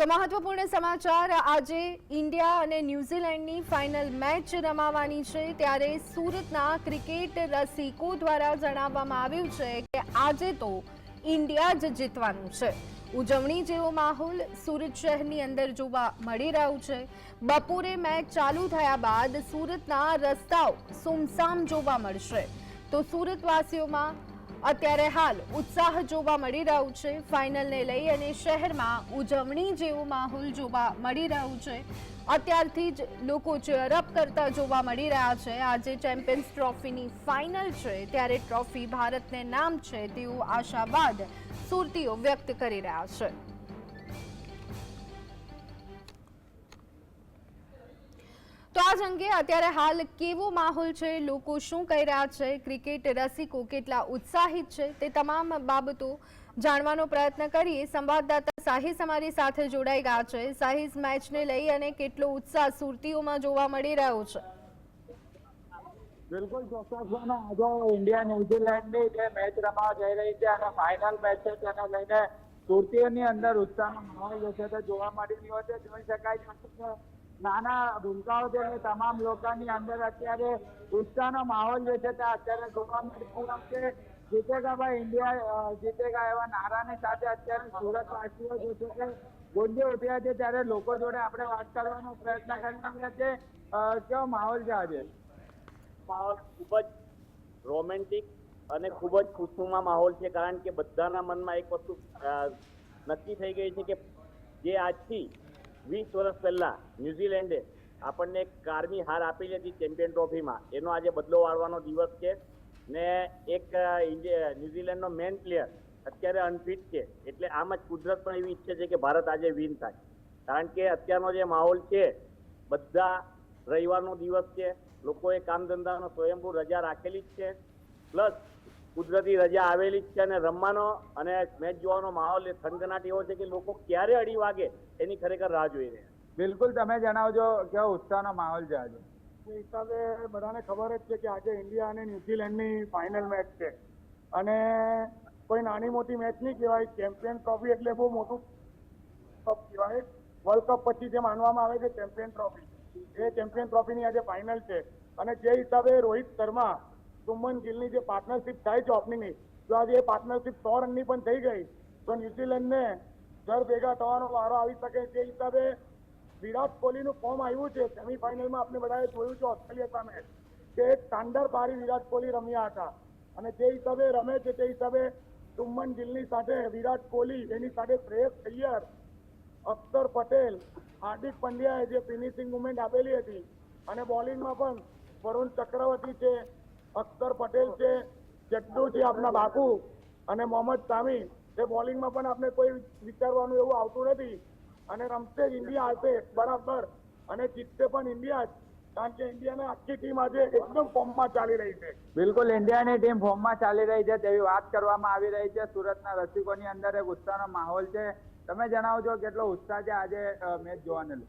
તો મહત્વપૂર્ણ સમાચાર, આજે ઇન્ડિયા અને ન્યૂઝીલેન્ડની ફાઇનલ મેચ રમાવાની છે ત્યારે સુરતના ક્રિકેટ રસિકો દ્વારા જણાવવામાં આવ્યું છે કે આજે તો ઇન્ડિયા જ જીતવાનું છે। ઉજવણી જેવો માહોલ સુરત શહેરની અંદર જોવા મળી રહ્યો છે। બપોરે મેચ ચાલુ થયા બાદ સુરતના રસ્તાઓ સુમસામ જોવા મળશે તો સુરતવાસીઓમાં અત્યારે હાલ ઉત્સાહ જોવા મળી રહ્યો છે। ફાઇનલને લઈ અને શહેરમાં ઉજવણી જેવો માહોલ જોવા મળી રહ્યો છે। અત્યારથી જ લોકો ચીયરઅપ કરતા જોવા મળી રહ્યા છે। આજે ચેમ્પિયન્સ ટ્રોફીની ફાઇનલ છે ત્યારે ટ્રોફી ભારતને નામ છે તેવો આશાવાદ સુરતીઓ વ્યક્ત કરી રહ્યા છે। તો આ અંગે અત્યારે હાલ કેવો માહોલ છે, લોકો શું કહી રહ્યા છે, ક્રિકેટ રસિકો કેટલા ઉત્સાહિત છે તે તમામ બાબતો જાણવાનો પ્રયત્ન કરીએ। સંવાદદાતા સાહિસ અમારી સાથે જોડાઈ ગયા છે। સાહિસ, મેચને લઈ અને કેટલો ઉત્સાહ સુરતીઓમાં જોવા મળી રહ્યો છે? બિલકુલ ચોક્કસ। આજે ઇન્ડિયા ન્યુઝીલેન્ડની જે મેચ રમવા જઈ રહી છે અને ફાઇનલ મેચ છે તેને લઈને સુરતીઓની અંદર ઉત્સાહનો માહોલ જે છે તે જોવા મળી રહ્યો છે। જોઈ શકાય છે કે નાના ભૂલકાઓ તમામ લોકોની અંદર અત્યારે ઉત્સાહનો માહોલ જે છે તે અત્યારે જોવા મળી રહ્યો છે। જીતેગા ભાઈ ઇન્ડિયા જીતેગા એવા નારાની સાથે અત્યારે સુરતવાસીઓ જે છે તે ગુંજી ઉઠ્યા છે। ત્યારે લોકો જોડે આપણે વાત કરવાનો પ્રયત્ન કરી રહ્યા છે। કેવો માહોલ છે આજે? માહોલ ખૂબ જ રોમેન્ટિક અને ખૂબ જ ખુશનુમા માહોલ છે, કારણ કે બધાના મનમાં એક વસ્તુ નક્કી થઈ ગઈ છે કે જે આજથી 20 વર્ષ પહેલા ન્યુઝીલેન્ડે આપણને એક કારમી હાર આપેલી હતી ચેમ્પિયન ટ્રોફીમાં, એનો આજે બદલો વાળવાનો દિવસ છે ને એક ન્યુઝીલેન્ડનો મેન પ્લેયર અત્યારે અનફિટ છે, એટલે આમ જ કુદરત પણ એવી ઈચ્છે છે કે ભારત આજે વિન થાય, કારણ કે અત્યારનો જે માહોલ છે, બધા રવિવારનો દિવસ છે, લોકોએ કામ ધંધાનો સ્વયંભૂ રજા રાખેલી જ છે, પ્લસ કુદરતી રજા આવેલી જ છે અને રમવાનો અને મેચ જોવાનો માહોલ થનગનાટ એવો છે કે લોકો ક્યારે 2:30 વાગે એની ખરેખર રાહ જોઈ રહ્યા। બિલકુલ, તમે જણાવજો કેવો ઉત્સાહનો માહોલ છે આજે? એ હિસાબે બધાને ખબર જ છે કે આજે ઇન્ડિયા અને ન્યુઝીલેન્ડની ફાઇનલ મેચ છે અને કોઈ નાની મોટી મેચ નહીં કહેવાય। ચેમ્પિયન ટ્રોફી એટલે બહુ મોટું કપ કહેવાય। વર્લ્ડ કપ પછી જે માનવામાં આવે છે ચેમ્પિયન ટ્રોફી, એ ચેમ્પિયન ટ્રોફીની આજે ફાઇનલ છે અને જે હિસાબે રોહિત શર્મા સુમન ગિલની જે પાર્ટનરશિપ થાય છે ઓપનિંગની, જો આજે એ પાર્ટનરશિપ 100 રનની પણ થઈ ગઈ તો ન્યુઝીલેન્ડને ઘર ભેગા થવાનો વારો આવી શકે। તે હિસાબે વિરાટ કોહલીનું ફોર્મ આવ્યું છે સેમીફાઇનલમાં, આપણે બધાએ જોયું છે ઓસ્ટ્રેલિયા સામે કે એક શાનદાર પારી વિરાટ કોહલી રમ્યા હતા અને જે હિસાબે રમે છે તે હિસાબે સુમન ગિલની સાથે વિરાટ કોહલી, એની સાથે શ્રેયસ અય્યર, અક્ષર પટેલ, હાર્દિક પંડ્યાએ જે ફિનિશિંગ મુવમેન્ટ આપેલી હતી અને બોલિંગમાં પણ વરુણ ચક્રવર્તી છે, અક્ષર પટેલ છે, જડ્ડુ છે આપણા બાપુ અને મોહમ્મદ શામી, એ બોલિંગમાં પણ આપણે કોઈ વિચારવાનું એવું આવતું નથી અને રમશે ઇન્ડિયા આવશે બરાબર અને જીતશે પણ ઇન્ડિયા જ, કારણ કે ઇન્ડિયાની આખી ટીમ આજે એકદમ ફોર્મમાં ચાલી રહી છે। બિલકુલ, ઇન્ડિયાની ટીમ ફોર્મમાં ચાલી રહી છે તેવી વાત કરવામાં આવી રહી છે। સુરતના રસિકોની અંદર એક ઉત્સાહનો માહોલ છે। તમે જણાવજો કેટલો ઉત્સાહ છે આજે મેચ જોવાને લઈને?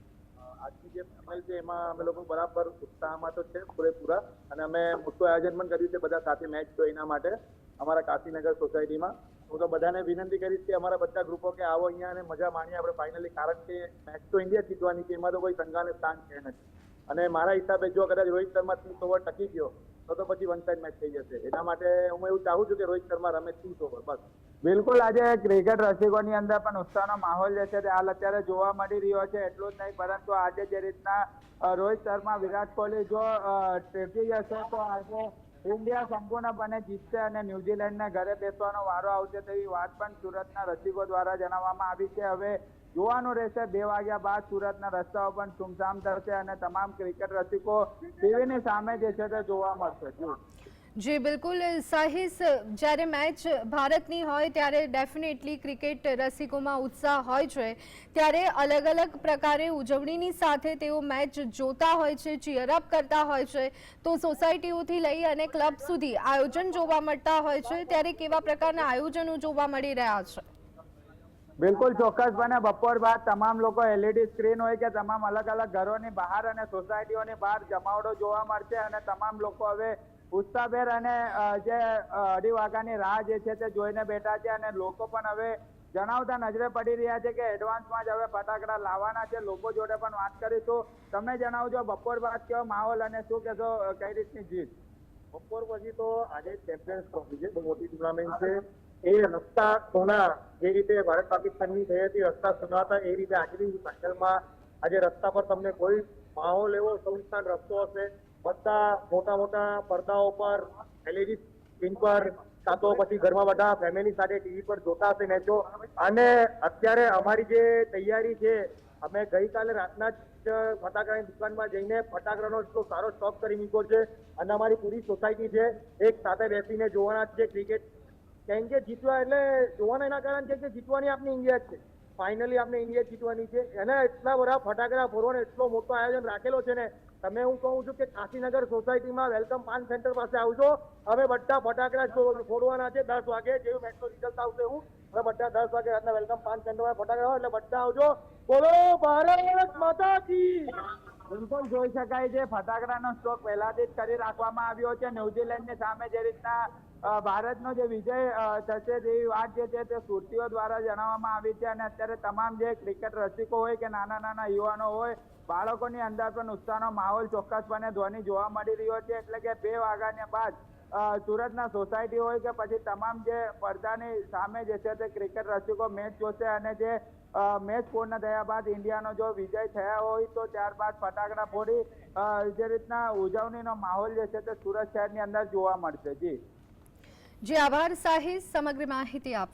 આજની જે ફાઇનલ છે એમાં અમે લોકો બરાબર ઉત્સાહમાં તો છે પૂરેપૂરા, અને અમે મોટું આયોજન પણ કર્યું છે બધા સાથે મેચ જોઈ એના માટે અમારા કાશીનગર સોસાયટીમાં। હું તો બધાને વિનંતી કરીશ કે અમારા બધા ગ્રુપો કે આવો અહીંયા અને મજા માણીએ આપણે ફાઇનલી, કારણ કે મેચ તો ઇન્ડિયા જીતવાની છે, એમાં તો કોઈ શંકાને સ્થાન છે નથી અને મારા હિસાબે જો કદાચ રોહિત શર્મા 30 ઓવર ટકી ગયો તો પછી વન સાઇડ મેચ થઈ જશે। એના માટે હું એવું ચાહું છું કે રોહિત શર્મા રમે 30 ઓવર બસ। બિલકુલ, આજે ક્રિકેટ રસિકોની અંદર પણ ઉત્સાહનો માહોલ જે છે તે હાલ અત્યારે જોવા મળી રહ્યો છે। એટલું જ નહીં, પરંતુ આજે જે રીતના રોહિત શર્મા, વિરાટ કોહલી જો ટકી જશે તો આજે ઇન્ડિયા સંપૂર્ણપણે જીતશે અને ન્યુઝીલેન્ડને ઘરે બેસવાનો વારો આવશે તેવી વાત પણ સુરતના રસિકો દ્વારા જણાવવામાં આવી છે। હવે જોવાનું રહેશે 2 વાગ્યા બાદ સુરતના રસ્તાઓ પણ સુમસામ થશે અને તમામ ક્રિકેટ રસિકો ટીવીની સામે જે છે તે જોવા મળશે। જી બિલકુલ સાહિસ, જ્યારે મેચ ભારતની હોય ત્યારે ડેફિનેટલી ક્રિકેટ રસિકોમાં ઉત્સાહ હોય છે, ત્યારે અલગ અલગ પ્રકારે ઉજવણીની સાથે તેઓ મેચ જોતા હોય છે, ચીયરઅપ કરતા હોય છે, તો સોસાયટીઓથી લઈ અને ક્લબ સુધી આયોજન જોવા મળતા હોય છે, ત્યારે કેવા પ્રકારના આયોજનો જોવા મળી રહ્યા છે? બિલકુલ ચોક્કસપણે બપોર બાદ તમામ લોકો LED સ્ક્રીન હોય કે તમામ અલગ અલગ ઘરોની બહાર અને સોસાયટીઓની બહાર જમાવડો જોવા મળશે અને તમામ લોકો હવે ઉત્સાહભેર અને જે 2:30 વાગ્યાની રાહ જે છે તે જોઈને બેઠા છે અને લોકો પણ હવે જણાવતા નજરે પડી રહ્યા છે કે એડવાન્સમાં જ હવે ફટાકડા લાવવાના છે. લોકો જોડે પણ વાત કરીશું. તમે જણાવજો બપોર બાદ કેવો માહોલ અને શું કહેશો, કઈ રીતની જીત? બપોર પછી તો આજે ચેમ્પિયન્સ ટ્રોફી છે, બહુ મોટી ટુર્નામેન્ટ છે. એ રસ્તા સોના જે રીતે ભારત પાકિસ્તાનની થઈ હતી, રસ્તા સોના હતા, એ રીતે આજની ફાઇનલમાં આજે રસ્તા પર તમને કોઈ માહોલ એવો સુનસાન રસ્તો હશે. બધા મોટા મોટા પડદાઓ પર LED સ્ક્રીન પર કાં તો પછી ઘરમાં બધા ફેમિલી સાથે ટીવી પર જોતા હશે મેચો. અને અત્યારે અમારી જે તૈયારી છે, અમે ગઈકાલે રાતના જ ફટાકડાની દુકાનમાં જઈને ફટાકડાનો એટલો સારો સ્ટોક કરી મૂક્યો છે અને અમારી પૂરી સોસાયટી છે એક સાથે બેસીને જોવાના છે ક્રિકેટ. કેમ કે જીતવા એટલે જોવાના એના કારણ છે કે જીતવાની આપની ઇન્ડિયા જ છે. ફાઇનલી આપણે ઇન્ડિયા જીતવાની છે અને એટલા બધા ફટાકડા ફોડવાનો એટલો મોટો આયોજન રાખેલો છે ને. તમે હું કહું છું કે કાશીનગર સોસાયટીમાં વેલકમ પાન સેન્ટર પાસે આવજો. હવે બધા ફટાકડા ફોડવાના છે 10 વાગે, જેવું મેચનો રિઝલ્ટ આવશે એવું. હવે બધા 10 વાગે રાતના વેલકમ પાન સેન્ટરમાં ફટાકડા હોય એટલે બધા આવજો. બોલો ભારત માતા કી. બિલકુલ જોઈ શકાય છે ફટાકડાનો સ્ટોક પહેલાથી જ કરી રાખવામાં આવ્યો છે. ન્યુઝીલેન્ડની સામે જે રીતના ભારતનો જે વિજય થશે તેવી વાત જે છે તે સુરતીઓ દ્વારા જણાવવામાં આવી છે. અને અત્યારે તમામ જે ક્રિકેટ રસિકો હોય કે નાના નાના યુવાનો હોય, બાળકોની અંદર પણ ઉત્સાહનો માહોલ ચોક્કસપણે ધ્વનિ જોવા મળી રહ્યો છે. એટલે કે 2 વાગ્યા બાદ સુરતના સોસાયટી હોય કે પછી તમામ જે પડદાની સામે જે છે તે ક્રિકેટ રસિકો મેચ જોશે. અને જે મેચ પૂર્ણ થયા બાદ ઇન્ડિયાનો જો વિજય થયા હોય તો ત્યારબાદ ફટાકડા ફોડી જે રીતના ઉજવણીનો માહોલ જે છે તે સુરત શહેરની અંદર જોવા મળશે. જી આભાર સાહિલ સમગ્ર માહિતી આપ